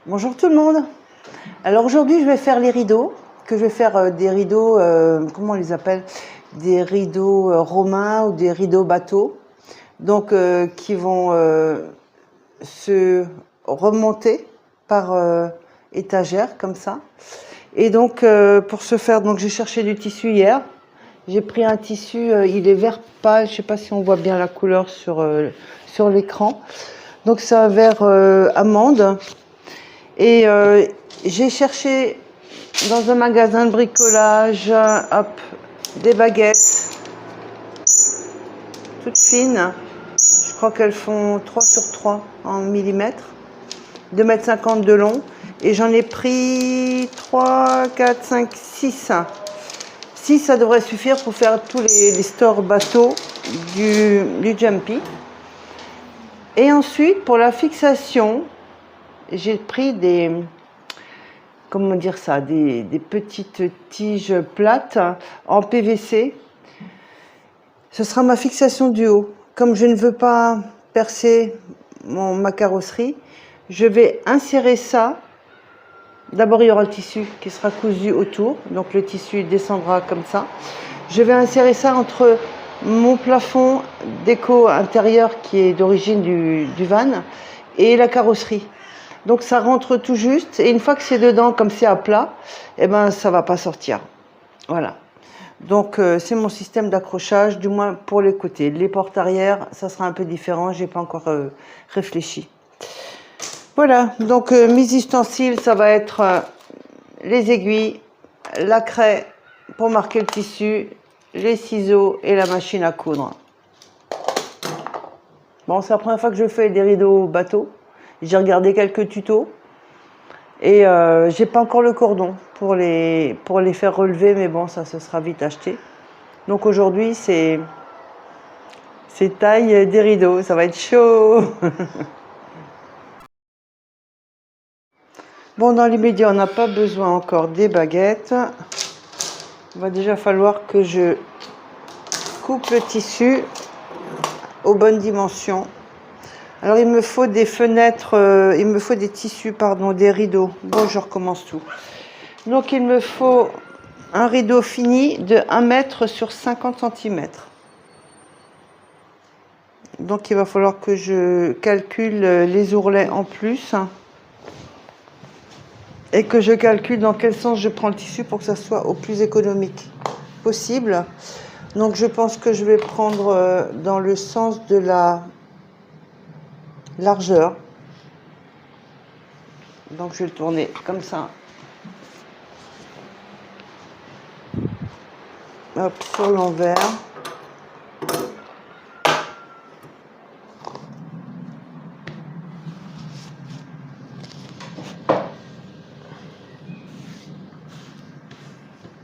Bonjour tout le monde. Alors aujourd'hui je vais faire les rideaux, que je vais faire des rideaux, comment on les appelle? Des rideaux romains ou des rideaux bateaux, donc qui vont se remonter par étagère comme ça. Et donc pour ce faire, donc j'ai cherché du tissu hier. J'ai pris un tissu, il est vert pâle, je sais pas si on voit bien la couleur sur l'écran. Donc c'est un vert amande. Et j'ai cherché dans un magasin de bricolage, hop, des baguettes toutes fines. Je crois qu'elles font 3 sur 3 en millimètres, 2,50 m de long. Et j'en ai pris 3, 4, 5, 6. 6, ça devrait suffire pour faire tous les stores bateaux du Jumpy. Et ensuite, pour la fixation, j'ai pris des, comment dire ça, des petites tiges plates en PVC. Ce sera ma fixation du haut. Comme je ne veux pas percer ma carrosserie, je vais insérer ça. D'abord, il y aura le tissu qui sera cousu autour. Donc le tissu descendra comme ça. Je vais insérer ça entre mon plafond déco intérieur qui est d'origine du van et la carrosserie. Donc ça rentre tout juste, et une fois que c'est dedans, comme c'est à plat, eh ben ça va pas sortir. Voilà. Donc c'est mon système d'accrochage, du moins pour les côtés. Les portes arrière, ça sera un peu différent, j'ai pas encore réfléchi. Voilà, donc mes ustensiles, ça va être les aiguilles, la craie pour marquer le tissu, les ciseaux et la machine à coudre. Bon, c'est la première fois que je fais des rideaux bateaux. J'ai regardé quelques tutos et j'ai pas encore le cordon pour les faire relever, mais bon, ça se sera vite acheté. Donc aujourd'hui, c'est taille des rideaux, ça va être chaud. Bon, dans l'immédiat, on n'a pas besoin encore des baguettes. Il va déjà falloir que je coupe le tissu aux bonnes dimensions. Alors il me faut des fenêtres, il me faut des tissus, pardon, des rideaux. Bon, je recommence tout. Donc il me faut un rideau fini de 1 mètre sur 50 cm. Donc il va falloir que je calcule les ourlets en plus. Et que je calcule dans quel sens je prends le tissu pour que ça soit au plus économique possible. Donc je pense que je vais prendre dans le sens de la largeur. Donc je vais le tourner comme ça. Hop, sur l'envers.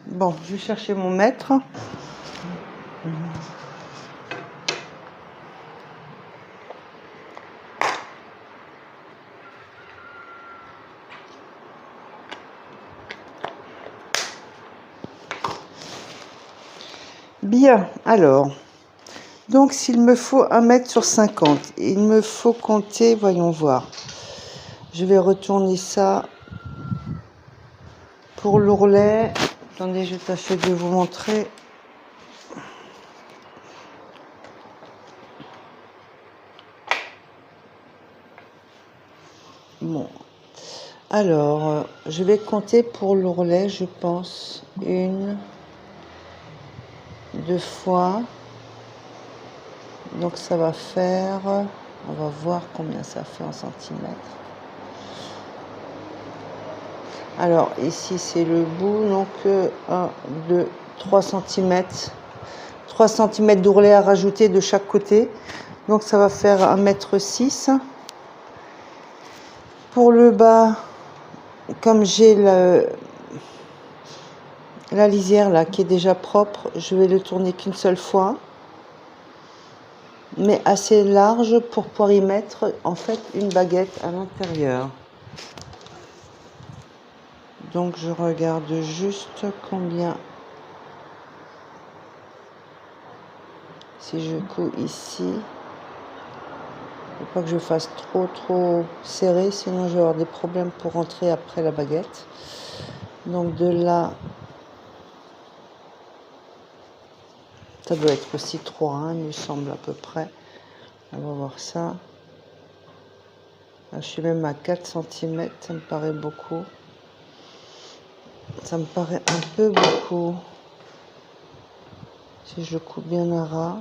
Bon, je vais chercher mon mètre. Bien, alors, donc s'il me faut 1 mètre sur 50, il me faut compter, voyons voir. Je vais retourner ça pour l'ourlet. Attendez, je tâche de vous montrer. Bon, alors, je vais compter pour l'ourlet, je pense, 1, 2 fois. Donc ça va faire, on va voir combien ça fait en centimètres. Alors ici c'est le bout, donc 1, 2, 3 cm. 3 cm d'ourlet à rajouter de chaque côté. Donc ça va faire 1,6 m. Pour le bas, comme j'ai la lisière là qui est déjà propre, je vais le tourner qu'une seule fois. Mais assez large pour pouvoir y mettre en fait une baguette à l'intérieur. Donc je regarde juste combien, si je couds ici, Faut pas que je fasse trop serré, sinon je vais avoir des problèmes pour rentrer après la baguette. Donc de là, ça doit être aussi 3, hein, il me semble à peu près. On va voir ça. Là, je suis même à 4 cm, ça me paraît beaucoup. Ça me paraît un peu beaucoup. Si je le coupe bien à ras.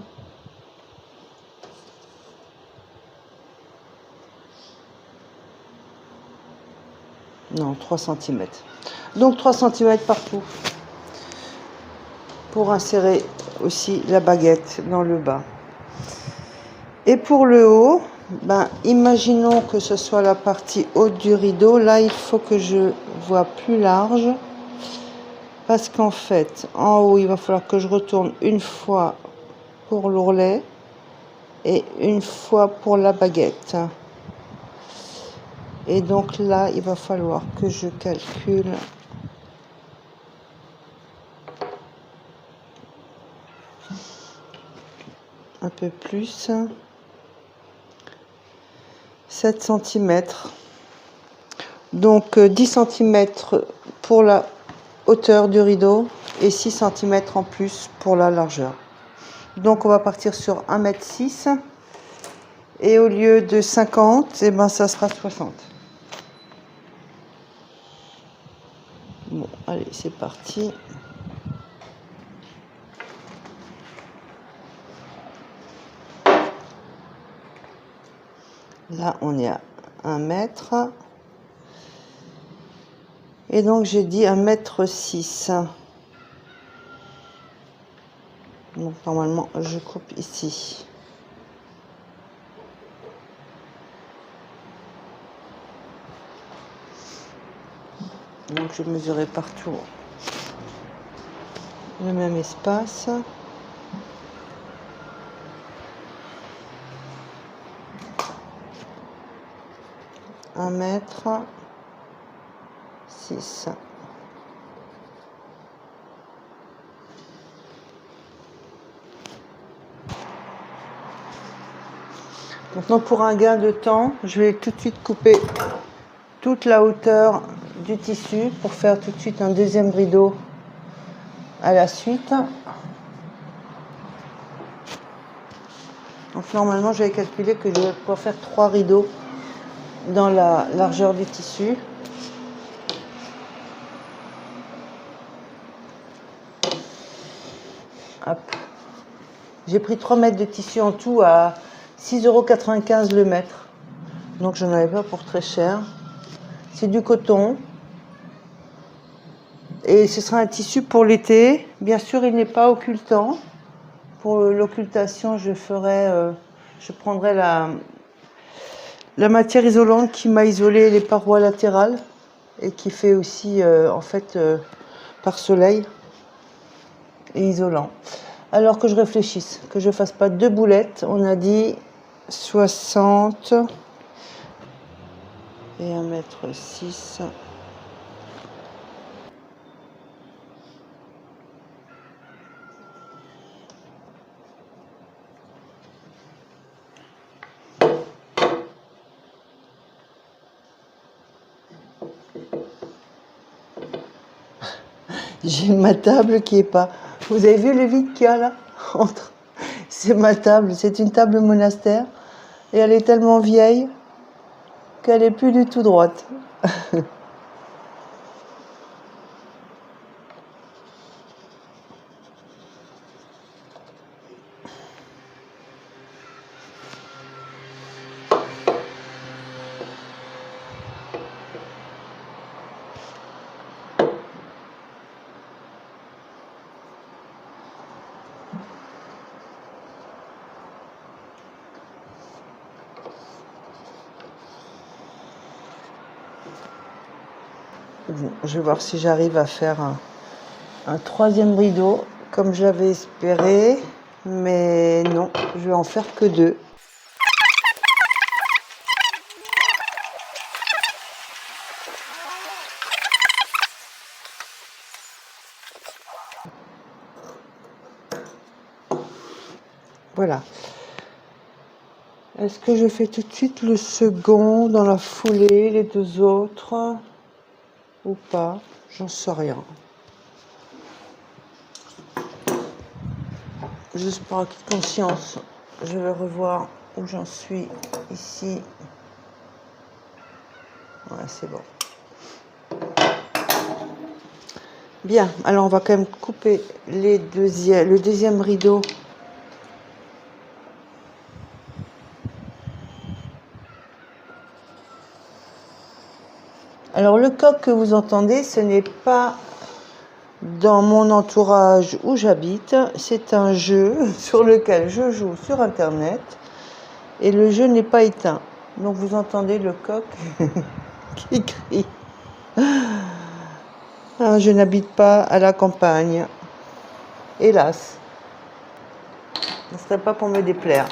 Non, 3 cm. Donc 3 cm partout. Pour insérer aussi la baguette dans le bas. Et pour le haut, ben, imaginons que ce soit la partie haute du rideau. Là, il faut que je vois plus large. Parce qu'en fait, en haut, il va falloir que je retourne une fois pour l'ourlet et une fois pour la baguette. Et donc là, il va falloir que je calcule un peu plus. 7 cm. Donc 10 cm pour la hauteur du rideau et 6 cm en plus pour la largeur. Donc on va partir sur 1,6 m et au lieu de 50, et ben ça sera 60. Bon, allez, c'est parti. Là, on est à 1 mètre. Et donc, j'ai dit 1,6 m. Donc, normalement, je coupe ici. Donc, je mesurerai partout le même espace. 1,6 m. Maintenant, pour un gain de temps, je vais tout de suite couper toute la hauteur du tissu pour faire tout de suite un deuxième rideau à la suite. Donc normalement, j'avais calculé que je vais pouvoir faire 3 rideaux dans la largeur du tissu. Hop. J'ai pris 3 mètres de tissu en tout à 6,95 € le mètre. Donc je n'en avais pas pour très cher. C'est du coton. Et ce sera un tissu pour l'été. Bien sûr, il n'est pas occultant. Pour l'occultation, je prendrai la matière isolante qui m'a isolé les parois latérales et qui fait aussi par soleil et isolant. Alors que je réfléchisse, que je fasse pas 2 boulettes, on a dit 60 et 1,6 m. J'ai ma table qui est pas... Vous avez vu le vide qu'il y a là entre... C'est ma table, c'est une table monastère. Et elle est tellement vieille qu'elle est plus du tout droite. Bon, je vais voir si j'arrive à faire un troisième rideau comme j'avais espéré, mais non, je vais en faire que 2. Voilà. Est-ce que je fais tout de suite le second dans la foulée, les deux autres, ou pas? J'en sais rien. Juste par acquis de conscience, je vais revoir où j'en suis ici. Ouais, c'est bon. Bien, alors on va quand même couper le deuxième rideau. Alors le coq que vous entendez, ce n'est pas dans mon entourage où j'habite, c'est un jeu sur lequel je joue sur internet et le jeu n'est pas éteint. Donc vous entendez le coq qui crie. Ah, je n'habite pas à la campagne, hélas. Ce ne serait pas pour me déplaire.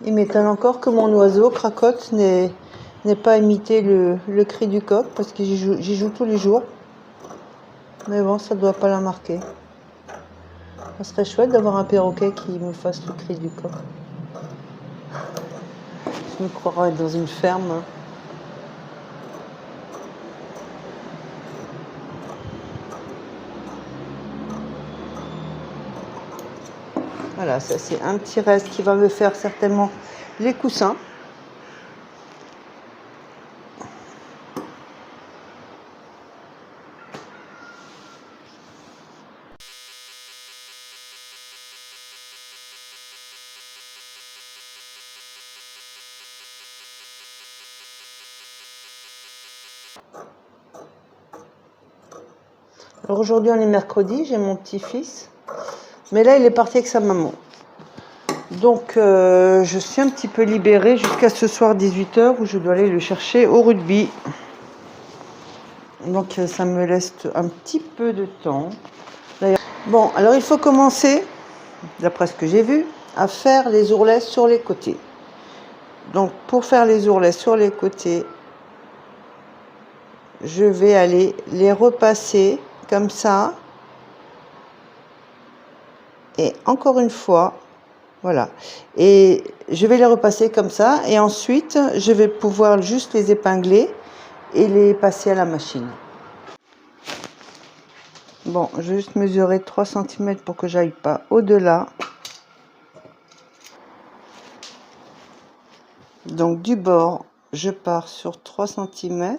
Il m'étonne encore que mon oiseau cracotte n'ait pas imité le cri du coq parce que j'y joue tous les jours. Mais bon, ça ne doit pas la marquer. Ça serait chouette d'avoir un perroquet qui me fasse le cri du coq. Je me croirais dans une ferme. Voilà, ça c'est un petit reste qui va me faire certainement les coussins. Alors aujourd'hui on est mercredi, j'ai mon petit-fils. Mais là il est parti avec sa maman. Donc je suis un petit peu libérée jusqu'à ce soir 18h où je dois aller le chercher au rugby. Donc ça me laisse un petit peu de temps. Bon, alors il faut commencer, d'après ce que j'ai vu, à faire les ourlets sur les côtés. Donc pour faire les ourlets sur les côtés, je vais aller les repasser comme ça. Et encore une fois, voilà. Et je vais les repasser comme ça. Et ensuite, je vais pouvoir juste les épingler et les passer à la machine. Bon, je vais juste mesurer 3 cm pour que j'aille pas au-delà. Donc du bord, je pars sur 3 cm.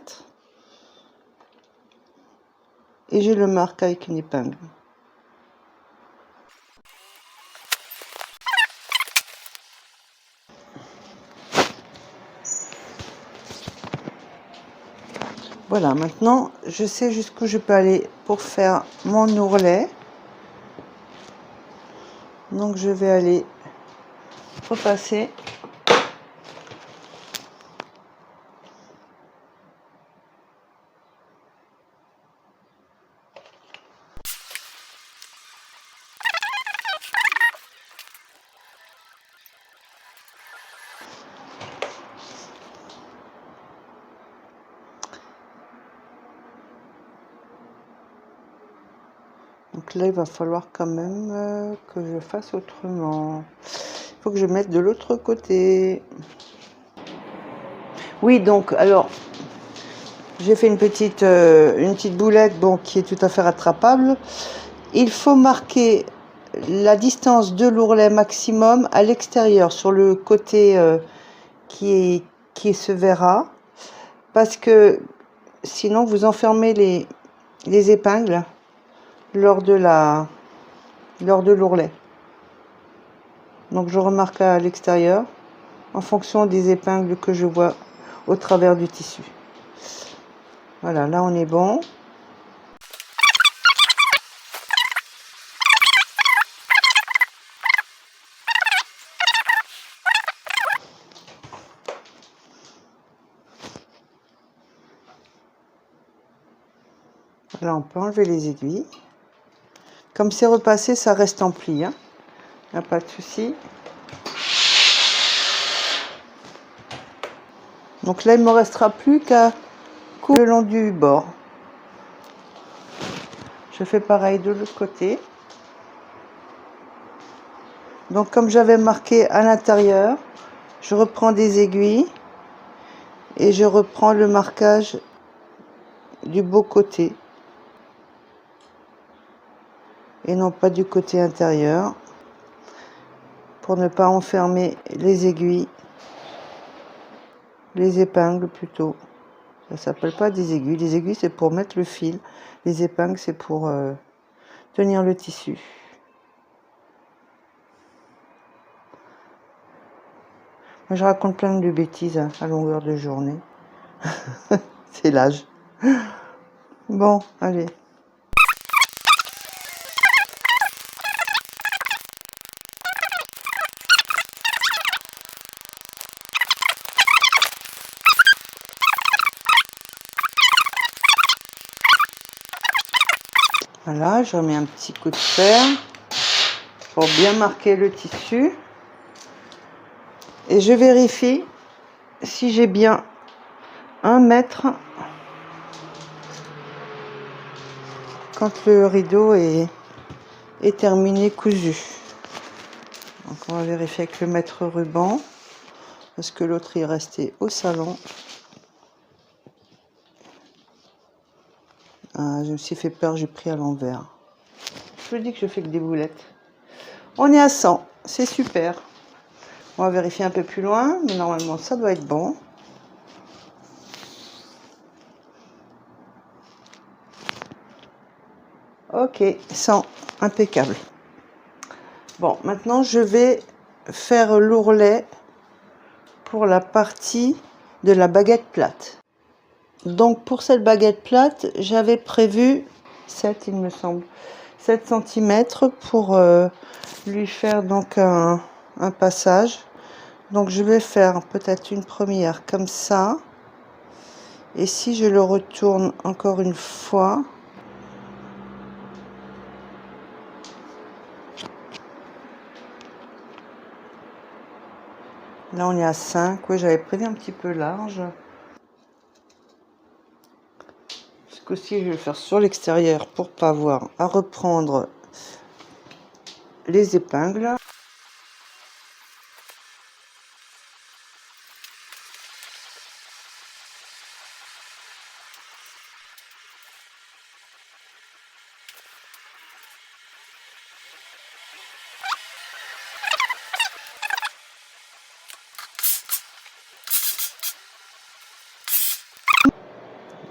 Et je le marque avec une épingle. Voilà, maintenant je sais jusqu'où je peux aller pour faire mon ourlet. Donc je vais aller repasser. Donc là, il va falloir quand même que je fasse autrement. Il faut que je mette de l'autre côté. Oui, donc, alors, j'ai fait une petite boulette bon, qui est tout à fait rattrapable. Il faut marquer la distance de l'ourlet maximum à l'extérieur, sur le côté qui se verra. Parce que sinon, vous enfermez les épingles lors de l'ourlet. Donc je remarque à l'extérieur en fonction des épingles que je vois au travers du tissu. Voilà, là on est bon. Là, on peut enlever les aiguilles. Comme c'est repassé, ça reste en pli, hein. Il n'y a pas de souci. Donc là, il ne me restera plus qu'à couper le long du bord. Je fais pareil de l'autre côté. Donc comme j'avais marqué à l'intérieur, je reprends des aiguilles et je reprends le marquage du beau côté et non pas du côté intérieur pour ne pas enfermer les aiguilles, les épingles plutôt. Ça s'appelle pas des aiguilles. Les aiguilles c'est pour mettre le fil, les épingles c'est pour tenir le tissu. Moi, je raconte plein de bêtises à longueur de journée. C'est l'âge. Bon, allez. Voilà, je remets un petit coup de fer pour bien marquer le tissu. Et je vérifie si j'ai bien 1 mètre quand le rideau est terminé cousu. Donc on va vérifier avec le mètre ruban parce que l'autre est resté au salon. Ah, je me suis fait peur, j'ai pris à l'envers. Je vous dis que je fais que des boulettes. On est à 100, c'est super. On va vérifier un peu plus loin, mais normalement ça doit être bon. Ok, 100, impeccable. Bon, maintenant je vais faire l'ourlet pour la partie de la baguette plate. Donc pour cette baguette plate, j'avais prévu 7, il me semble, 7 cm pour lui faire donc un passage. Donc je vais faire peut-être une première comme ça. Et si je le retourne encore une fois, là on est à 5, oui j'avais prévu un petit peu large. Ce coup-ci je vais le faire sur l'extérieur pour pas avoir à reprendre les épingles.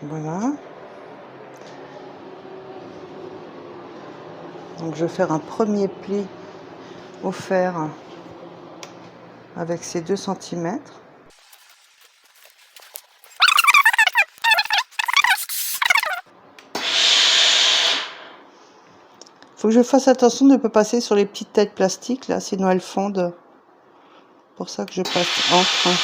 Voilà. Donc je vais faire un premier pli au fer avec ces 2 cm. Faut que je fasse attention de ne pas passer sur les petites têtes plastiques là, sinon elles fondent. Pour ça que je passe entre.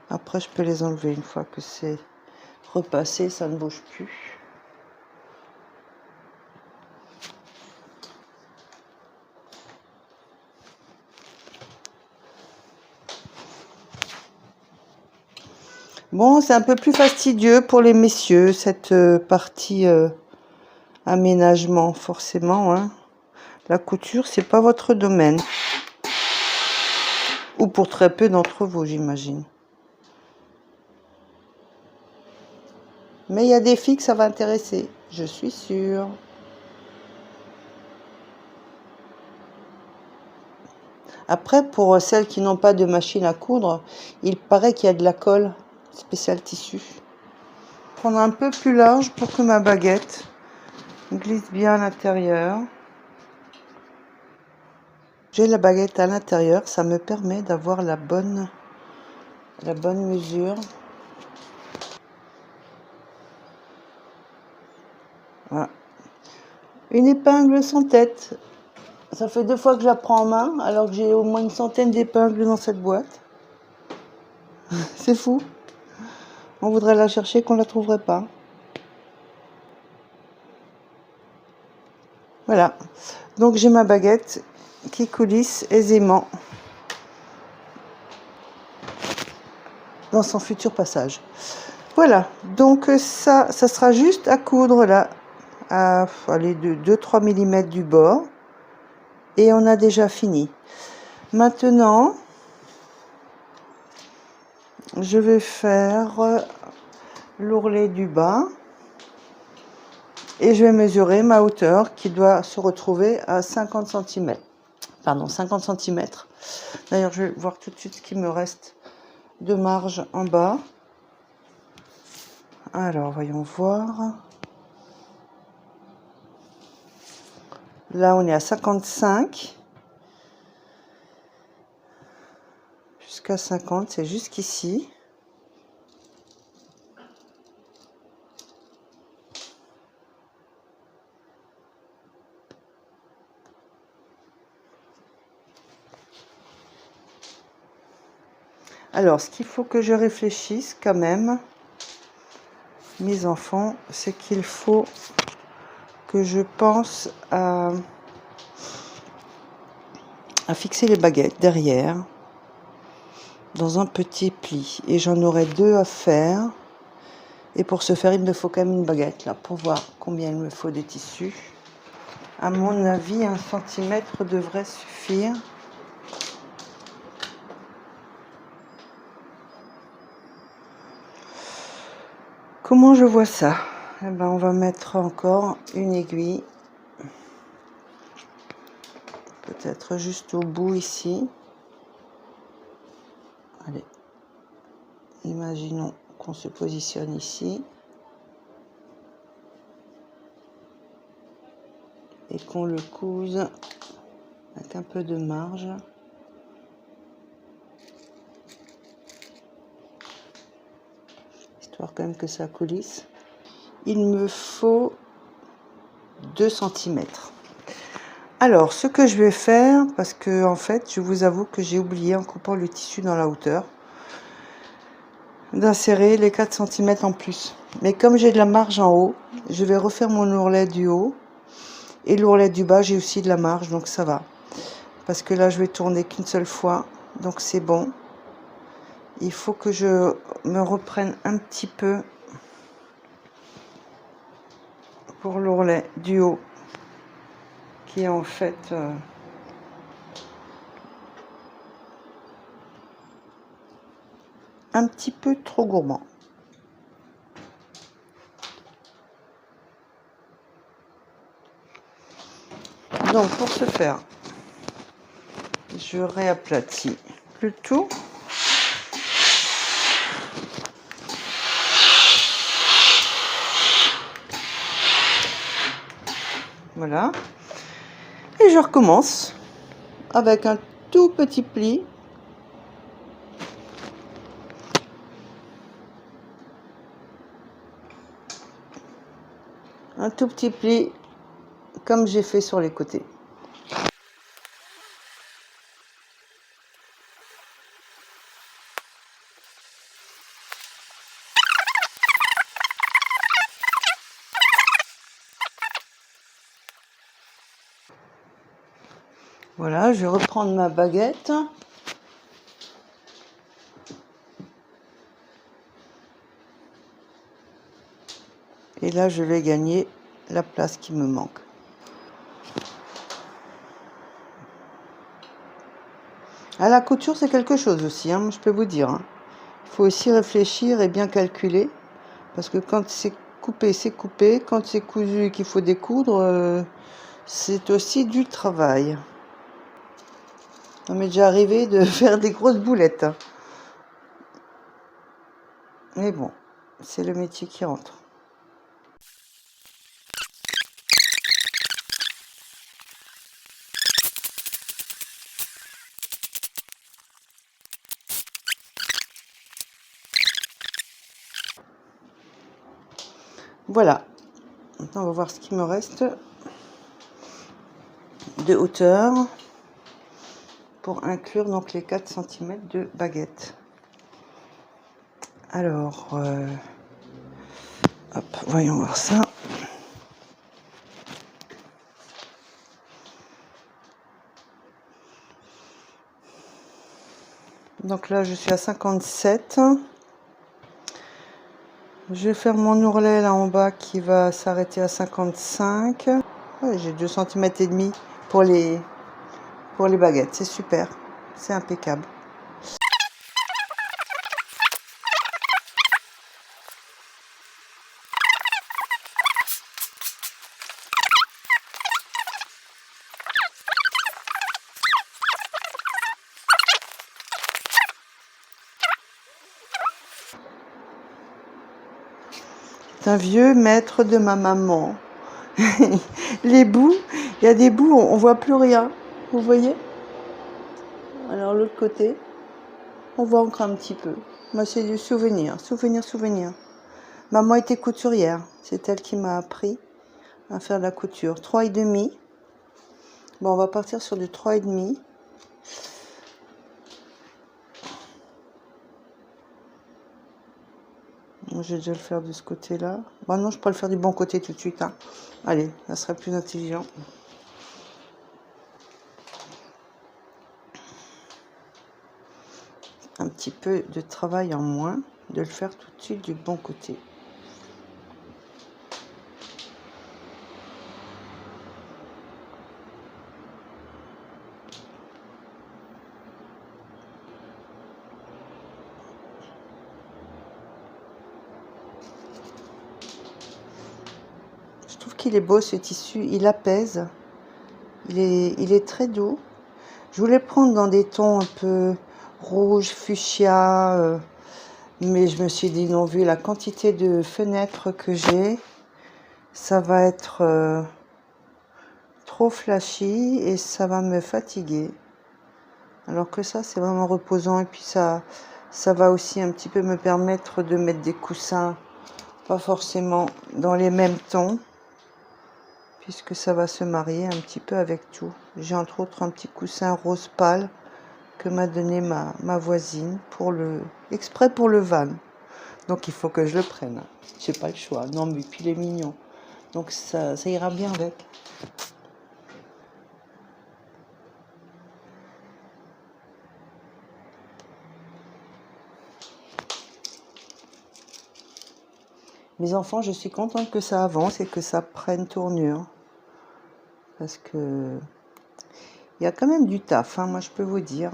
Après je peux les enlever une fois que c'est repassé, ça ne bouge plus. Bon, c'est un peu plus fastidieux pour les messieurs, cette partie aménagement, forcément. Hein. La couture, c'est pas votre domaine. Ou pour très peu d'entre vous, j'imagine. Mais il y a des filles que ça va intéresser, je suis sûre. Après, pour celles qui n'ont pas de machine à coudre, il paraît qu'il y a de la colle spéciale tissu. Prendre un peu plus large pour que ma baguette glisse bien à l'intérieur. J'ai la baguette à l'intérieur, ça me permet d'avoir la bonne mesure. Voilà. Une épingle sans tête. Ça fait 2 fois que je la prends en main, alors que j'ai au moins une centaine d'épingles dans cette boîte. C'est fou. On voudrait la chercher, qu'on la trouverait pas. Voilà. Donc j'ai ma baguette qui coulisse aisément dans son futur passage. Voilà. Donc ça sera juste à coudre là, à aller de 2-3 mm du bord. Et on a déjà fini. Maintenant, je vais faire l'ourlet du bas et je vais mesurer ma hauteur qui doit se retrouver à 50 cm. Pardon, 50 cm. D'ailleurs, je vais voir tout de suite ce qui me reste de marge en bas. Alors, voyons voir. Là, on est à 55. Jusqu'à 50, c'est jusqu'ici. Alors, ce qu'il faut que je réfléchisse quand même, mes enfants, c'est qu'il faut que je pense à fixer les baguettes derrière dans un petit pli. Et j'en aurai 2 à faire. Et pour ce faire, il me faut quand même une baguette là pour voir combien il me faut de tissu. À mon avis, 1 cm devrait suffire. Comment je vois ça? Eh ben, on va mettre encore une aiguille. Peut-être juste au bout ici. Allez. Imaginons qu'on se positionne ici. Et qu'on le couse avec un peu de marge. Histoire quand même que ça coulisse. Il me faut 2 cm. Alors, ce que je vais faire, parce que en fait, je vous avoue que j'ai oublié en coupant le tissu dans la hauteur, d'insérer les 4 cm en plus. Mais comme j'ai de la marge en haut, je vais refaire mon ourlet du haut. Et l'ourlet du bas, j'ai aussi de la marge, donc ça va. Parce que là, je vais tourner qu'une seule fois, donc c'est bon. Il faut que je me reprenne un petit peu pour l'ourlet du haut, qui est en fait un petit peu trop gourmand. Donc pour ce faire, je réaplatis le tout. Voilà. Et je recommence avec un tout petit pli. Un tout petit pli comme j'ai fait sur les côtés. Voilà, je vais reprendre ma baguette. Et là, je vais gagner la place qui me manque. À la couture, c'est quelque chose aussi, hein, je peux vous dire. Hein. Il faut aussi réfléchir et bien calculer. Parce que quand c'est coupé, c'est coupé. Quand c'est cousu et qu'il faut découdre, c'est aussi du travail. Ça m'est déjà arrivé de faire des grosses boulettes. Hein. Mais bon, c'est le métier qui rentre. Voilà. Maintenant, on va voir ce qu'il me reste de hauteur pour inclure donc les 4 cm de baguette. Alors, hop, voyons voir ça. Donc là, je suis à 57. Je vais faire mon ourlet là en bas qui va s'arrêter à 55. Ouais, j'ai 2,5 cm pour les baguettes. C'est super. C'est impeccable. C'est un vieux maître de ma maman. Les bouts, il y a des bouts, on voit plus rien. Vous voyez? Alors l'autre côté, on voit encore un petit peu. Moi, c'est du souvenir, souvenir. Maman était couturière. C'est elle qui m'a appris à faire de la couture. 3,5. Bon, on va partir sur du 3,5. Je vais déjà le faire de ce côté-là. Bon, non, je peux le faire du bon côté tout de suite. Hein. Allez, ça serait plus intelligent. Un petit peu de travail en moins, de le faire tout de suite du bon côté. Je trouve qu'il est beau ce tissu, il apaise, il est très doux. Je voulais prendre dans des tons un peu rouge, fuchsia, mais je me suis dit non, vu la quantité de fenêtres que j'ai, ça va être trop flashy et ça va me fatiguer. Alors que ça, c'est vraiment reposant et puis ça va aussi un petit peu me permettre de mettre des coussins, pas forcément dans les mêmes tons, puisque ça va se marier un petit peu avec tout. J'ai entre autres un petit coussin rose pâle que m'a donné ma voisine exprès pour le van. Donc il faut que je le prenne. J'ai pas le choix. Non, mais puis il est mignon. Donc ça ira bien avec. Mes enfants, je suis contente que ça avance et que ça prenne tournure. Parce que il y a quand même du taf, hein, moi je peux vous dire.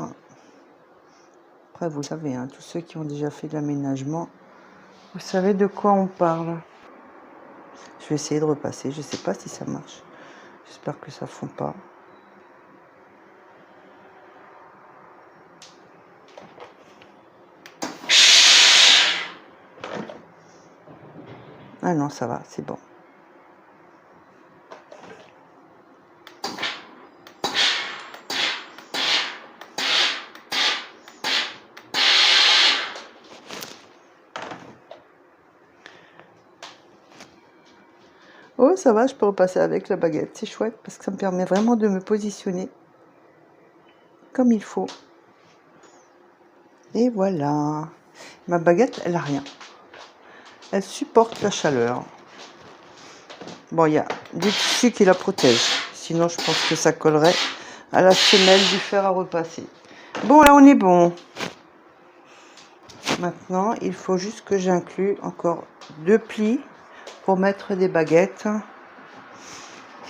Après, vous savez, hein, tous ceux qui ont déjà fait de l'aménagement, vous savez de quoi on parle. Je vais essayer de repasser, je ne sais pas si ça marche. J'espère que ça ne fond pas. Ah non, ça va, c'est bon. Oh, ça va, je peux repasser avec la baguette. C'est chouette parce que ça me permet vraiment de me positionner comme il faut. Et voilà. Ma baguette, elle n'a rien. Elle supporte la chaleur. Bon, il y a des tissus qui la protègent. Sinon, je pense que ça collerait à la semelle du fer à repasser. Bon, là, on est bon. Maintenant, il faut juste que j'inclue encore 2 plis pour mettre des baguettes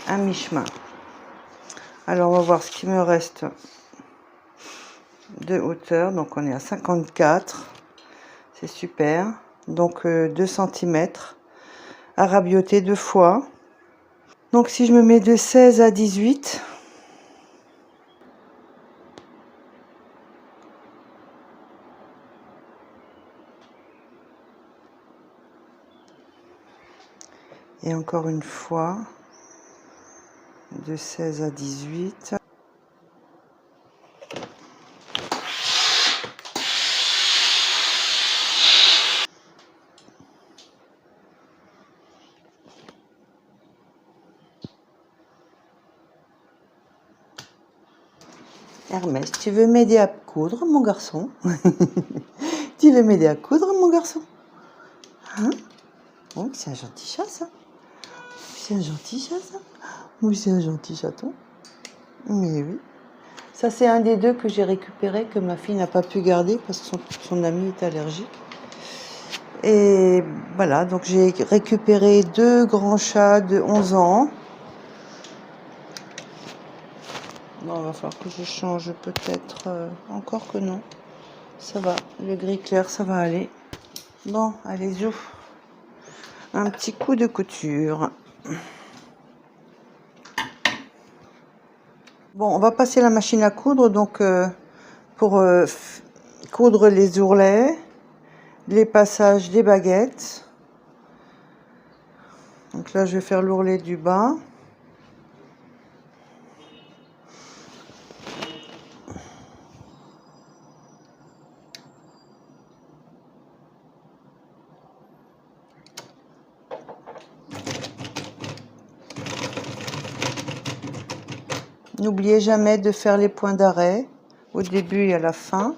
à mi-chemin. Alors, on va voir ce qui me reste de hauteur. Donc, on est à 54. C'est super. Donc, 2 cm à rabioter 2 fois. Donc, si je me mets de 16 à 18... Et encore une fois, de 16 à 18. Hermès, tu veux m'aider à coudre, mon garçon? Tu veux m'aider à coudre, mon garçon? Hein? Oh, c'est un gentil chat, ça. C'est un gentil chat, ça. Oui, c'est un gentil chaton. Mais oui. Ça, c'est un des deux que j'ai récupéré, que ma fille n'a pas pu garder parce que son ami est allergique. Et voilà, donc j'ai récupéré 2 grands chats de 11 ans. Bon, il va falloir que je change peut-être, encore que non. Ça va, le gris clair, ça va aller. Bon, allez, zou. Un petit coup de couture. Bon, on va passer la machine à coudre, donc pour coudre les ourlets, les passages des baguettes. Donc là, je vais faire l'ourlet du bas. N'oubliez jamais de faire les points d'arrêt au début et à la fin.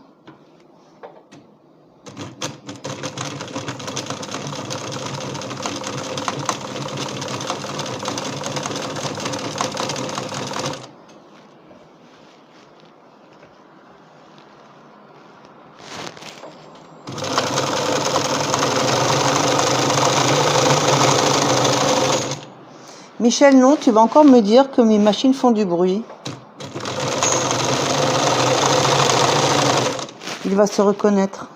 Michel, non, tu vas encore me dire que mes machines font du bruit. Il va se reconnaître.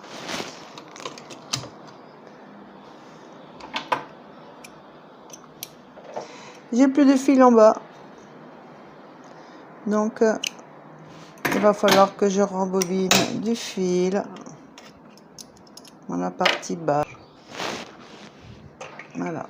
J'ai plus de fil en bas. Donc, il va falloir que je rembobine du fil dans la partie bas. Voilà.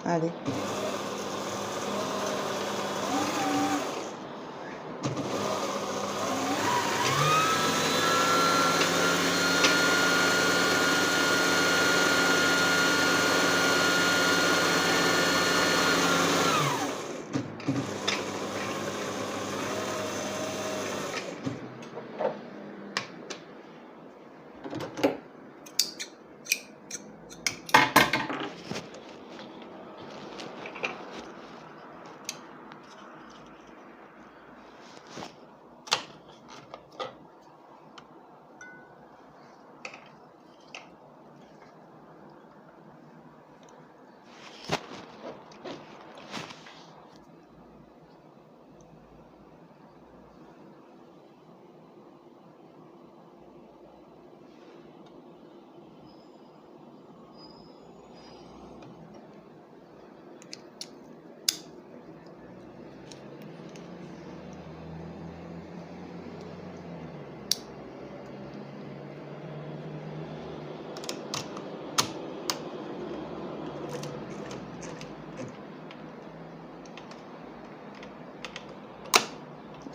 Allez.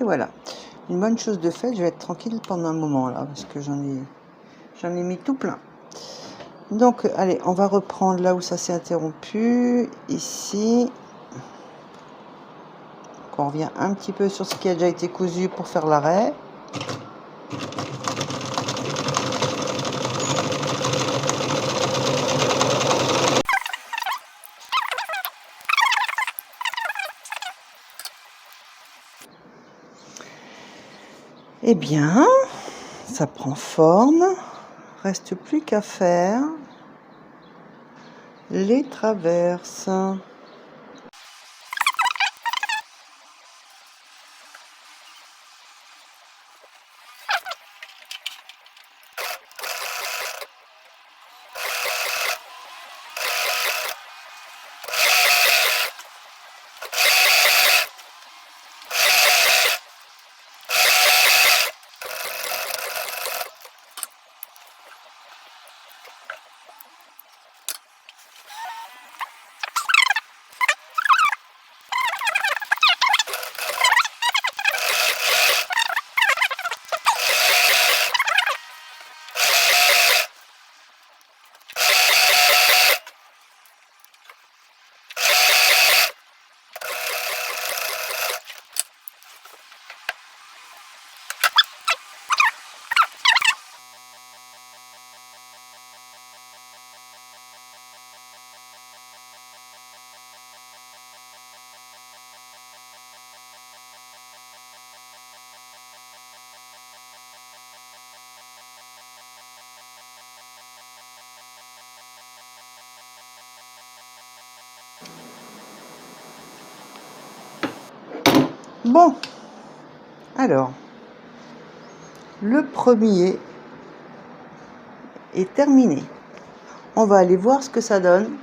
Et voilà, une bonne chose de faite, je vais être tranquille pendant un moment là, parce que j'en ai mis tout plein. Donc, allez, on va reprendre là où ça s'est interrompu, ici. Donc, on revient un petit peu sur ce qui a déjà été cousu pour faire l'arrêt. Eh bien, ça prend forme. Reste plus qu'à faire les traverses. Bon, alors, le premier est terminé. On va aller voir ce que ça donne.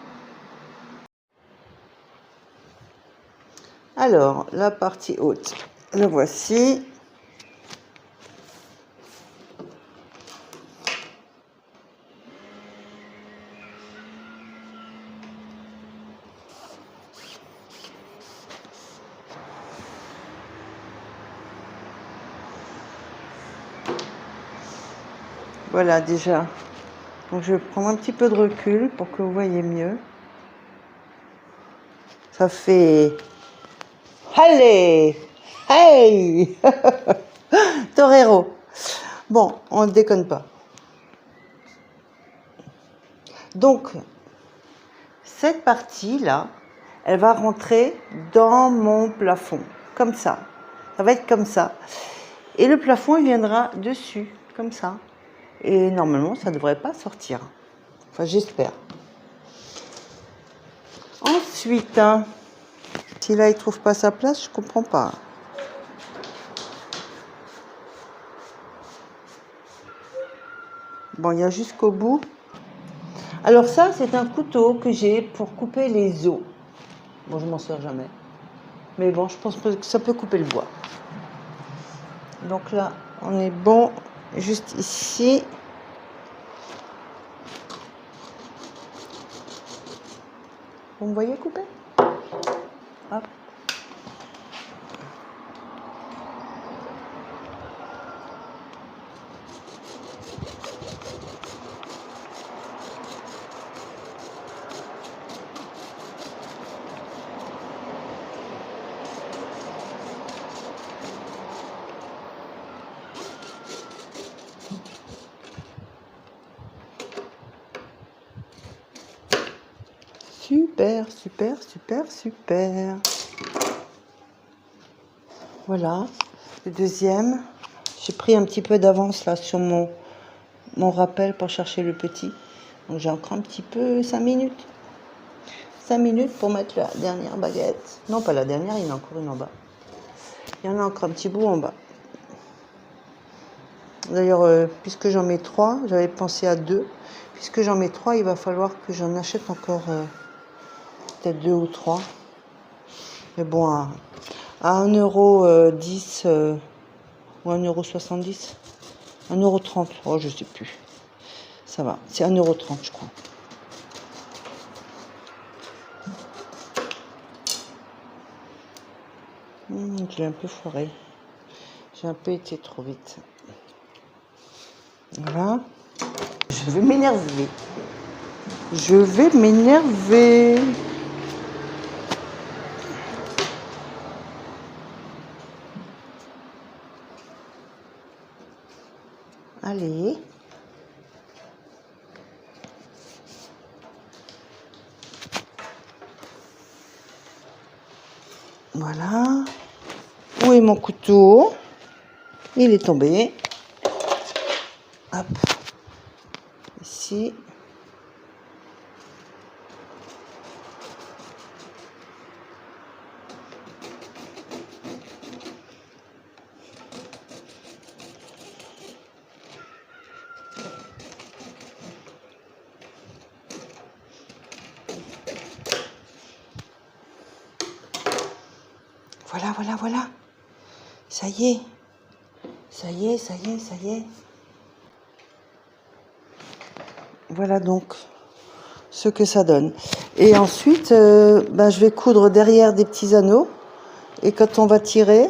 Alors, la partie haute, la voici. Voilà déjà. Donc je vais prendre un petit peu de recul pour que vous voyez mieux. Ça fait... Allez! Hey! Torero. Bon, on ne déconne pas. Donc, cette partie-là, elle va rentrer dans mon plafond. Comme ça. Ça va être comme ça. Et le plafond, il viendra dessus. Comme ça. Et normalement, ça ne devrait pas sortir. Enfin, j'espère. Ensuite, hein, si là, il ne trouve pas sa place, je comprends pas. Bon, il y a jusqu'au bout. Alors ça, c'est un couteau que j'ai pour couper les os. Bon, je m'en sers jamais. Mais bon, je pense que ça peut couper le bois. Donc là, on est bon. Juste ici. Vous me voyez couper? Hop. Super, super, super, super. Voilà. Le deuxième. J'ai pris un petit peu d'avance là sur mon rappel pour chercher le petit. Donc j'ai encore un petit peu 5 minutes. 5 minutes pour mettre la dernière baguette. Non, pas la dernière, il y en a encore une en bas. Il y en a encore un petit bout en bas. D'ailleurs, puisque j'en mets 3, j'avais pensé à 2. Puisque j'en mets 3, il va falloir que j'en achète encore peut-être 2 ou 3. Mais bon, à 1,10 € ou 1,70 €. 1,30 €. Oh, je sais plus. Ça va. C'est 1,30 € je crois. J'ai un peu foiré. J'ai un peu été trop vite. Voilà. Je vais m'énerver. Je vais m'énerver. Allez. Voilà. Où est mon couteau? Il est tombé. Hop. Ici. Voilà, voilà, voilà. Ça y est. Ça y est, ça y est, ça y est. Voilà donc ce que ça donne. Et ensuite, je vais coudre derrière des petits anneaux. Et quand on va tirer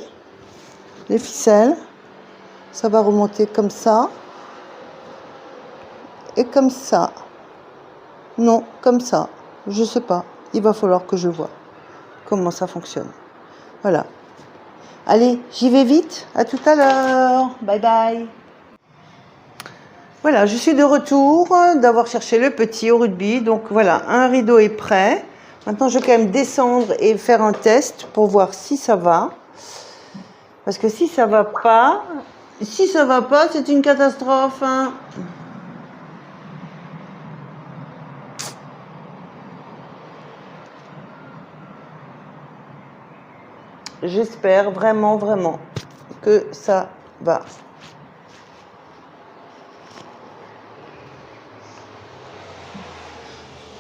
les ficelles, ça va remonter comme ça. Et comme ça. Non, comme ça. Je sais pas. Il va falloir que je vois comment ça fonctionne. Voilà. Allez, j'y vais vite. À tout à l'heure. Bye bye. Voilà, je suis de retour d'avoir cherché le petit au rugby. Donc voilà, un rideau est prêt. Maintenant, je vais quand même descendre et faire un test pour voir si ça va. Parce que si ça va pas, c'est une catastrophe. Hein. J'espère vraiment, vraiment que ça va.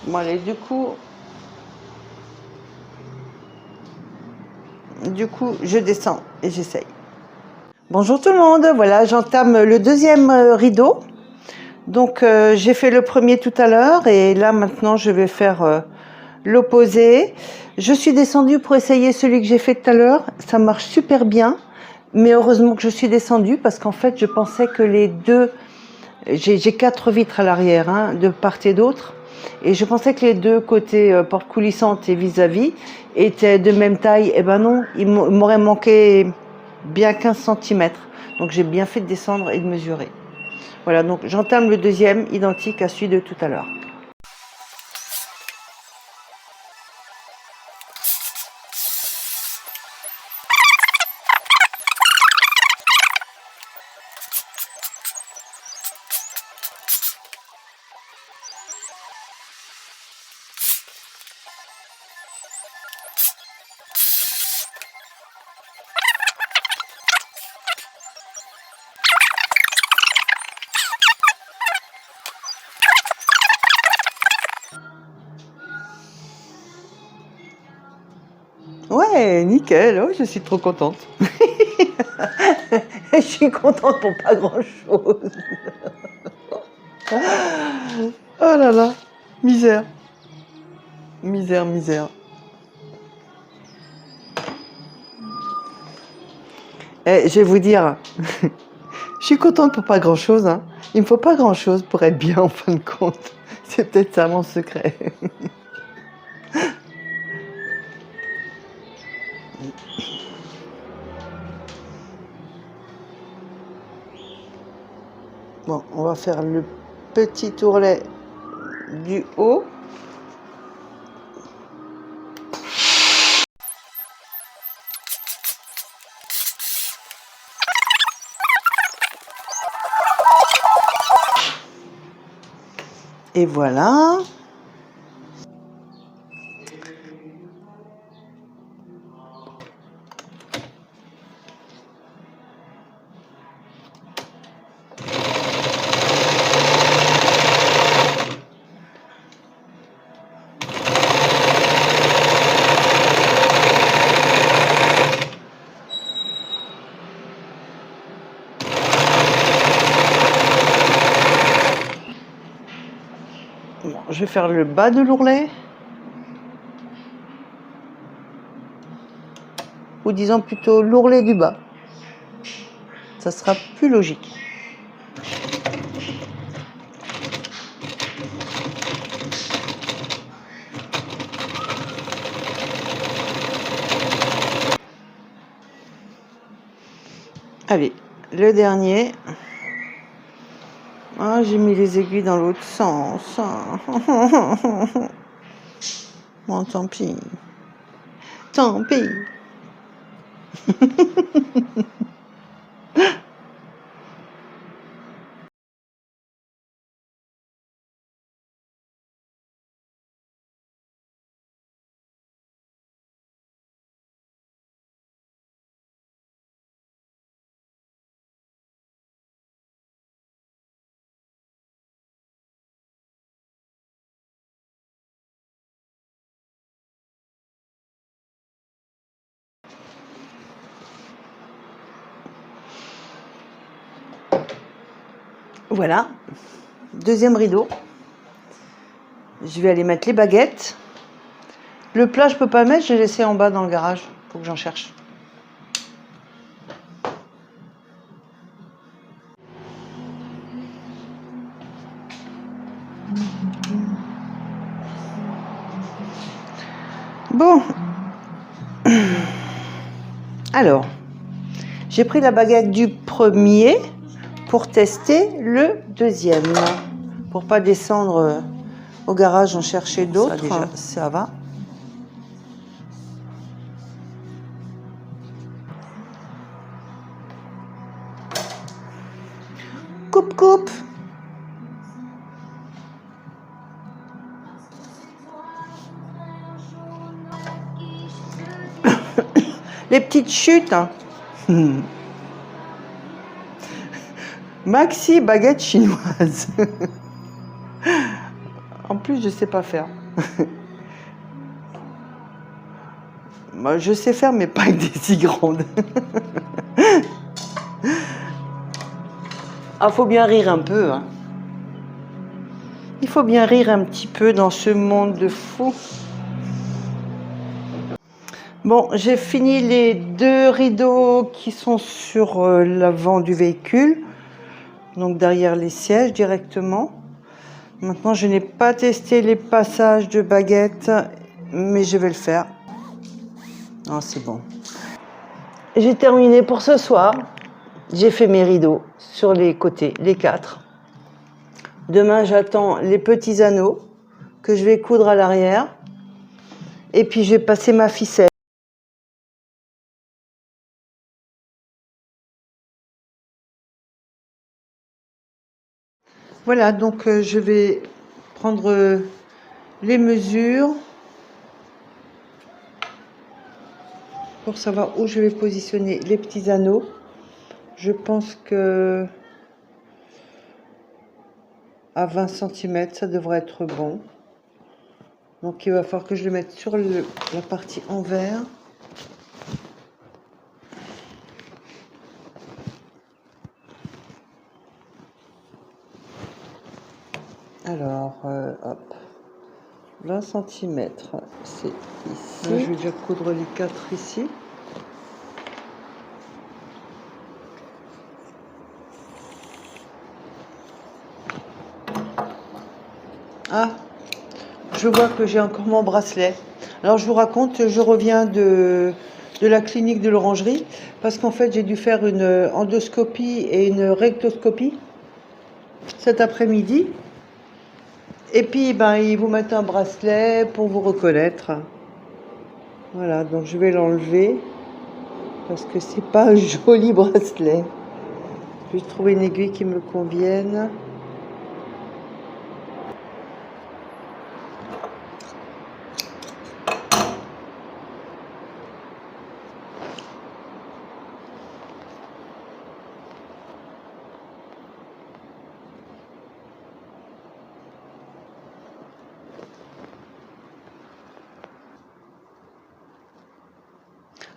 Bon, allez, du coup, je descends et j'essaye. Bonjour tout le monde, voilà, j'entame le deuxième rideau. Donc, j'ai fait le premier tout à l'heure et là, maintenant, je vais faire l'opposé. Je suis descendue pour essayer celui que j'ai fait tout à l'heure. Ça marche super bien, mais heureusement que je suis descendue parce qu'en fait, je pensais que les deux... J'ai 4 vitres à l'arrière, hein, de part et d'autre. Et je pensais que les deux côtés porte coulissante et vis-à-vis étaient de même taille. Eh ben non, il m'aurait manqué bien 15 cm. Donc j'ai bien fait de descendre et de mesurer. Voilà, donc j'entame le deuxième, identique à celui de tout à l'heure. Ouais, nickel, oh, je suis trop contente. Je suis contente pour pas grand-chose. Oh là là, misère. Misère, misère. Je vais vous dire, je suis contente pour pas grand-chose. Hein. Il me faut pas grand-chose pour être bien en fin de compte. C'est peut-être ça mon secret. Bon, on va faire le petit ourlet du haut. Et voilà. Bon, je vais faire le bas de l'ourlet. Ou disons plutôt l'ourlet du bas. Ça sera plus logique. Allez, le dernier. Ah, j'ai mis les aiguilles dans l'autre sens. Bon, tant pis. Tant pis. Voilà, deuxième rideau. Je vais aller mettre les baguettes. Le plat, je peux pas le mettre, je l'ai laissé en bas dans le garage. Faut que j'en cherche. Bon. Alors, j'ai pris la baguette du premier pour tester le deuxième. Pour pas descendre au garage en chercher d'autres. Déjà, ça va. Coupe, coupe. Les petites chutes. Hein. Maxi baguette chinoise. En plus, je sais pas faire. Moi, je sais faire, mais pas avec des si grandes. Ah, faut bien rire un peu. Hein. Il faut bien rire un petit peu dans ce monde de fous. Bon, j'ai fini les 2 rideaux qui sont sur l'avant du véhicule, donc derrière les sièges directement. Maintenant, je n'ai pas testé les passages de baguette, mais je vais le faire. Ah, c'est bon. J'ai terminé pour ce soir. J'ai fait mes rideaux sur les côtés, les 4. Demain, j'attends les petits anneaux que je vais coudre à l'arrière. Et puis, je vais passer ma ficelle. Voilà, donc je vais prendre les mesures pour savoir où je vais positionner les petits anneaux. Je pense que à 20 cm, ça devrait être bon. Donc il va falloir que je le mette sur la partie envers. Alors, hop, 20 cm, c'est ici. Là, je vais déjà coudre les 4 ici. Ah, je vois que j'ai encore mon bracelet. Alors je vous raconte, je reviens de la clinique de l'orangerie parce qu'en fait j'ai dû faire une endoscopie et une rectoscopie cet après-midi. Et puis ben, ils vous mettent un bracelet pour vous reconnaître. Voilà, donc je vais l'enlever parce que c'est pas un joli bracelet. Je vais trouver une aiguille qui me convienne.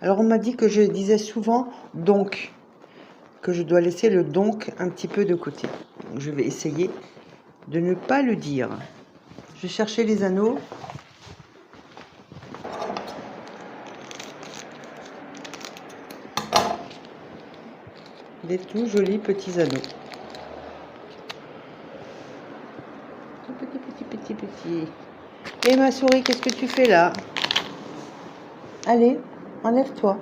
Alors on m'a dit que je disais souvent donc, que je dois laisser le donc un petit peu de côté. Donc, je vais essayer de ne pas le dire. Je vais chercher les anneaux. Des tout jolis petits anneaux. Tout petit. Et ma souris, qu'est-ce que tu fais là? Allez, enlève-toi.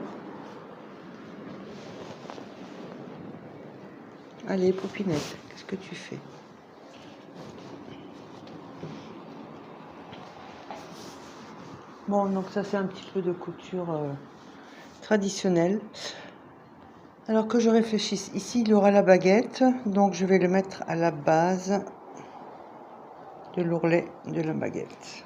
Allez, Poupinette, qu'est-ce que tu fais? Bon, donc ça c'est un petit peu de couture traditionnelle. Alors que je réfléchisse, ici il y aura la baguette, donc je vais le mettre à la base de l'ourlet de la baguette.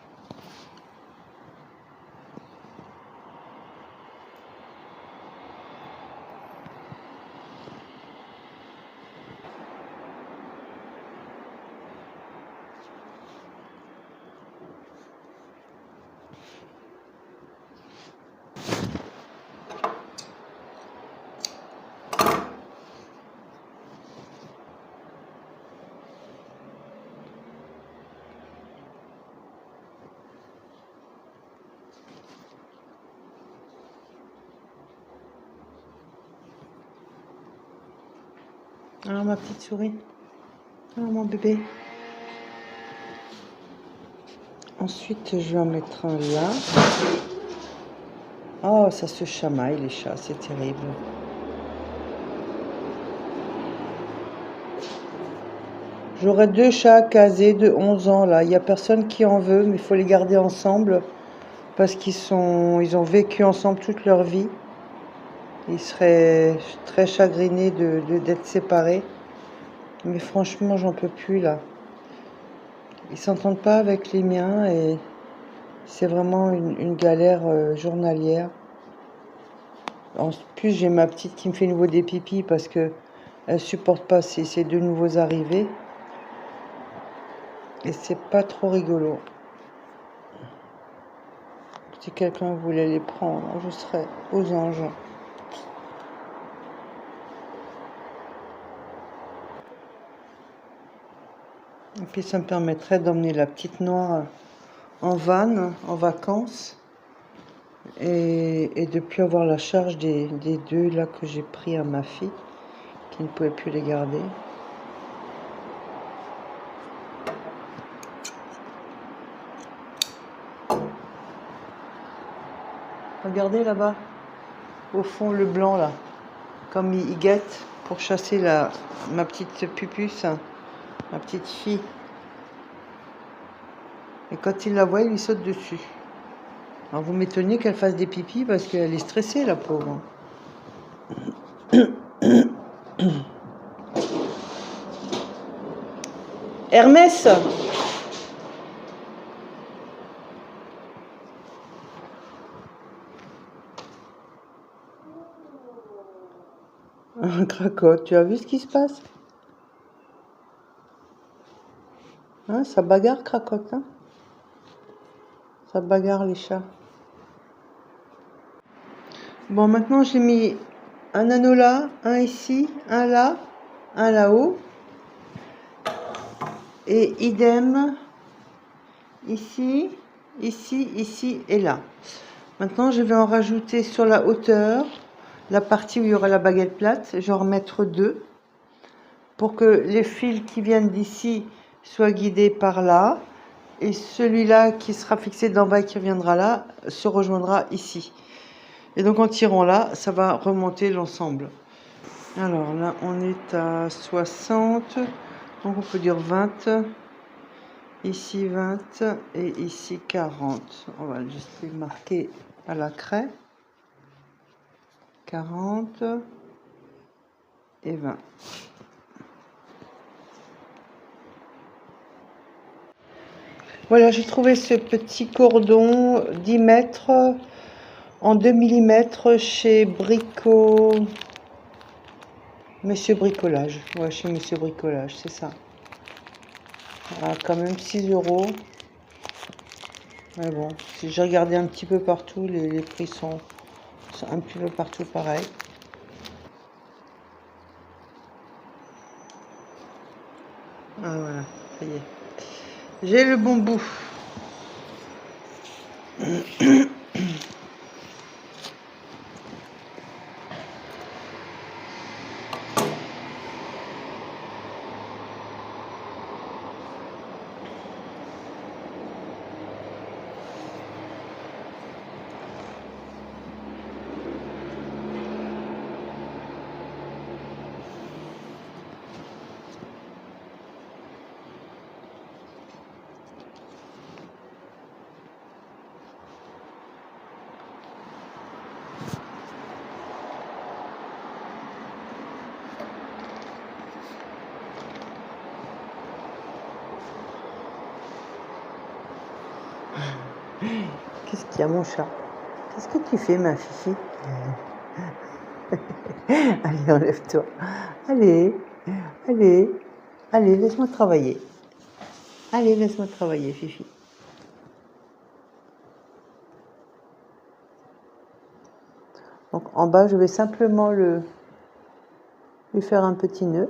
Alors ma petite souris, alors mon bébé. Ensuite je vais en mettre un là. Oh, ça se chamaille les chats, c'est terrible. J'aurais 2 chats casés de 11 ans là. Il n'y a personne qui en veut, mais il faut les garder ensemble parce ils ont vécu ensemble toute leur vie. Ils seraient très chagrinés d'être séparés. Mais franchement, j'en peux plus là. Ils s'entendent pas avec les miens et c'est vraiment une galère journalière. En plus, j'ai ma petite qui me fait nouveau des pipis parce que elle supporte pas ces deux nouveaux arrivés. Et c'est pas trop rigolo. Si quelqu'un voulait les prendre, je serais aux anges. Et puis ça me permettrait d'emmener la petite noire en van, en vacances. Et de plus avoir la charge des deux là que j'ai pris à ma fille, qui ne pouvait plus les garder. Regardez là-bas, au fond le blanc là, comme il guette pour chasser ma petite pupusse, ma petite fille. Et quand il la voit, il lui saute dessus. Alors vous m'étonnez qu'elle fasse des pipis parce qu'elle est stressée, la pauvre. Hermès! Cracotte, tu as vu ce qui se passe? Hein, ça bagarre, Cracotte, hein? Ça bagarre les chats. Bon, maintenant j'ai mis un anneau là, un ici, un là, un là-haut. Et idem ici, ici, ici et là. Maintenant je vais en rajouter sur la hauteur, la partie où il y aura la baguette plate. Je vais en remettre 2 pour que les fils qui viennent d'ici soient guidés par là. Et celui-là qui sera fixé d'en bas et qui reviendra là se rejoindra ici. Et donc en tirant là, ça va remonter l'ensemble. Alors là, on est à 60, donc on peut dire 20, ici 20 et ici 40. On va juste les marquer à la craie. 40 et 20. Voilà, j'ai trouvé ce petit cordon 10 mètres en 2 mm chez Monsieur Bricolage. Ouais, chez Monsieur Bricolage, c'est ça. Ah, quand même 6 euros. Mais bon, si j'ai regardé un petit peu partout, les prix sont un petit peu partout pareil. Ah voilà, ça y est. J'ai le bon bout. Qu'est-ce qu'il y a, mon chat? Qu'est-ce que tu fais, ma fifi? Allez, enlève-toi. Allez, allez, allez, laisse-moi travailler. Allez, laisse-moi travailler, fifi. Donc en bas, je vais simplement lui faire un petit nœud.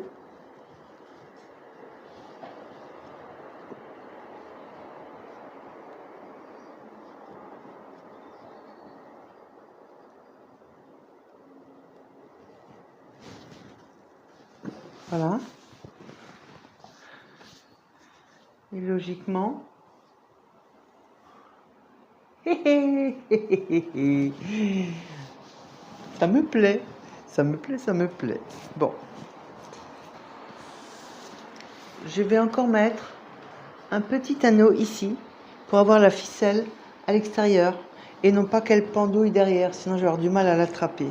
Voilà. Et logiquement, ça me plaît, ça me plaît, ça me plaît. Bon. Je vais encore mettre un petit anneau ici pour avoir la ficelle à l'extérieur et non pas qu'elle pendouille derrière, sinon je vais avoir du mal à l'attraper.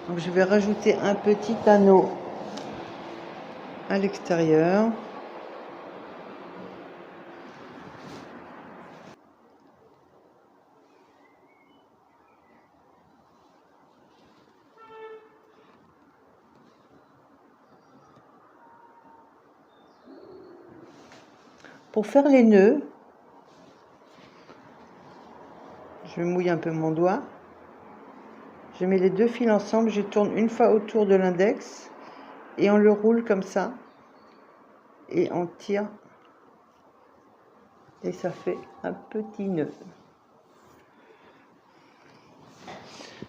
Donc je vais rajouter un petit anneau à l'extérieur. Pour faire les nœuds, je mouille un peu mon doigt. Je mets les deux fils ensemble, je tourne une fois autour de l'index et on le roule comme ça. Et on tire et ça fait un petit nœud.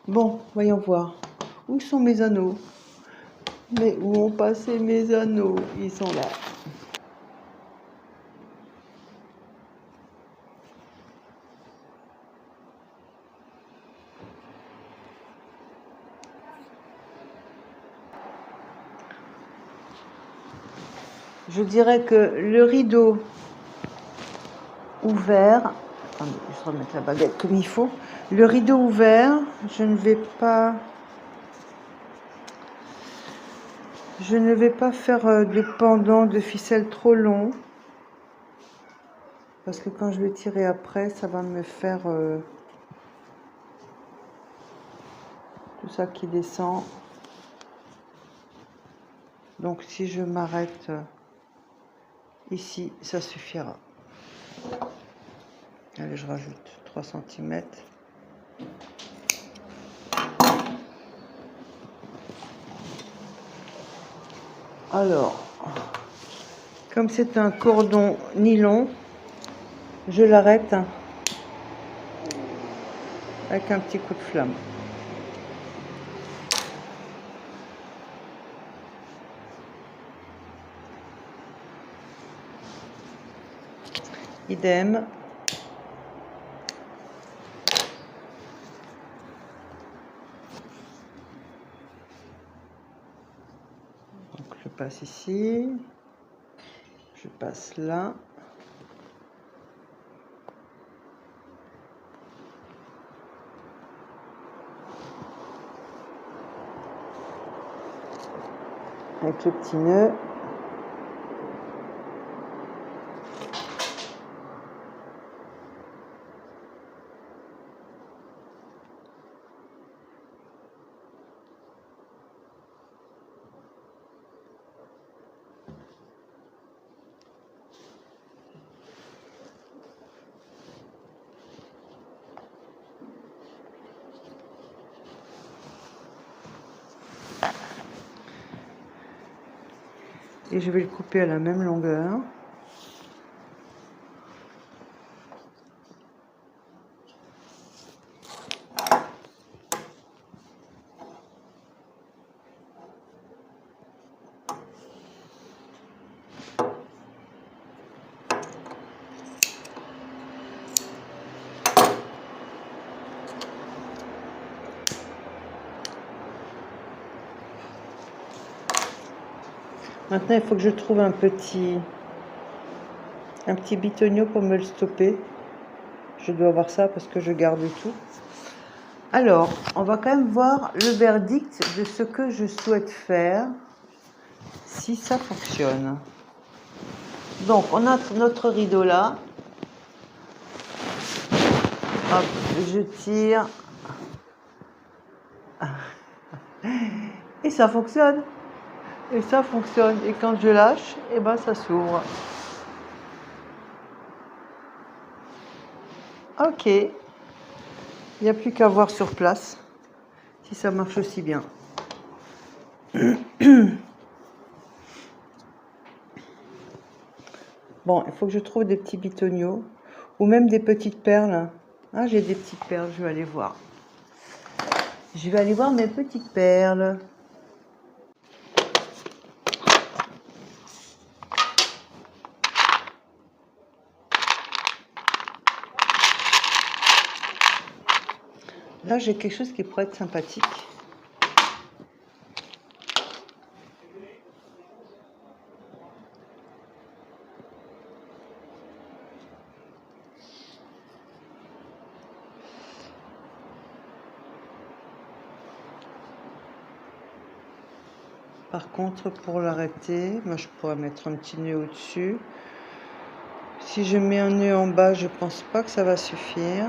Bon, voyons voir. Où sont mes anneaux? Mais où ont passé mes anneaux? Ils sont là. Je dirais que le rideau ouvert, attendez, je vais remettre la baguette comme il faut. Le rideau ouvert, je ne vais pas faire de pendant de ficelle trop long. Parce que quand je vais tirer après, ça va me faire tout ça qui descend. Donc si je m'arrête ici, ça suffira. Allez, je rajoute 3 cm. Alors, comme c'est un cordon nylon, je l'arrête avec un petit coup de flamme. Idem. Donc je passe ici, je passe là. Avec le petit nœud. Et je vais le couper à la même longueur. Maintenant, il faut que je trouve un petit bitonio pour me le stopper. Je dois avoir ça parce que je garde tout. Alors, on va quand même voir le verdict de ce que je souhaite faire, si ça fonctionne. Donc, on a notre rideau là. Hop, je tire. Et ça fonctionne. Et ça fonctionne. Et quand je lâche, et ben ça s'ouvre. Ok. Il n'y a plus qu'à voir sur place si ça marche aussi bien. Bon, il faut que je trouve des petits bitoniaux ou même des petites perles. Ah, j'ai des petites perles, je vais aller voir. Je vais aller voir mes petites perles. Là, j'ai quelque chose qui pourrait être sympathique. Par contre, pour l'arrêter, moi je pourrais mettre un petit nœud au-dessus. Si je mets un nœud en bas, je pense pas que ça va suffire.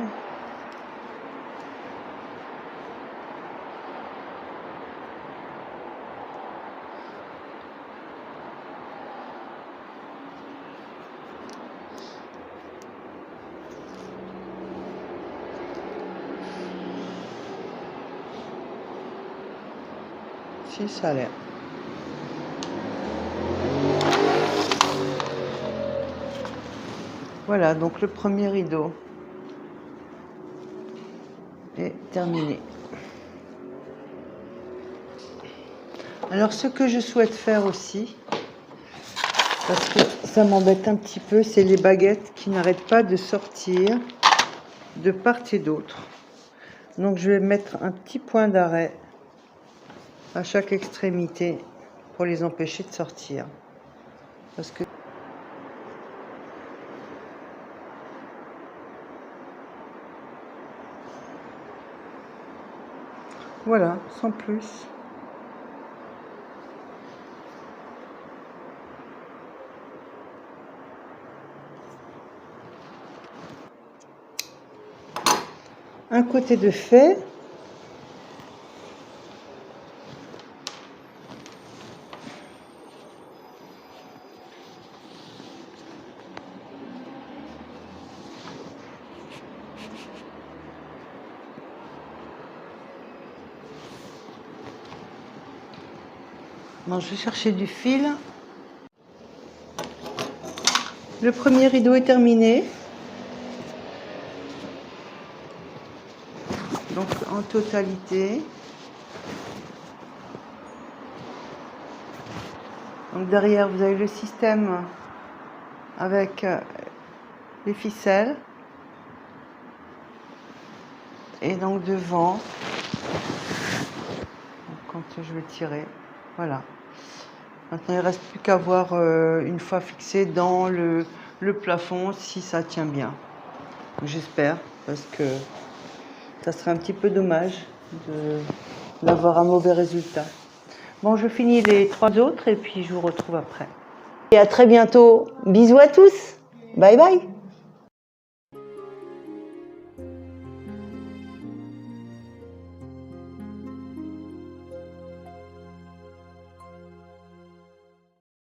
Si, ça a l'air. Voilà, donc le premier rideau est terminé. Alors ce que je souhaite faire aussi, parce que ça m'embête un petit peu, c'est les baguettes qui n'arrêtent pas de sortir de part et d'autre. Donc je vais mettre un petit point d'arrêt à chaque extrémité pour les empêcher de sortir. Parce que voilà, sans plus. Un côté de fait. Bon, je vais chercher du fil. Le premier rideau est terminé. Donc en totalité. Donc derrière vous avez le système avec les ficelles. Et donc devant, quand je vais tirer, voilà. Maintenant il ne reste plus qu'à voir une fois fixé dans le plafond si ça tient bien. J'espère, parce que ça serait un petit peu dommage d'avoir un mauvais résultat. Bon, je finis les 3 autres et puis je vous retrouve après. Et à très bientôt. Bisous à tous. Bye bye.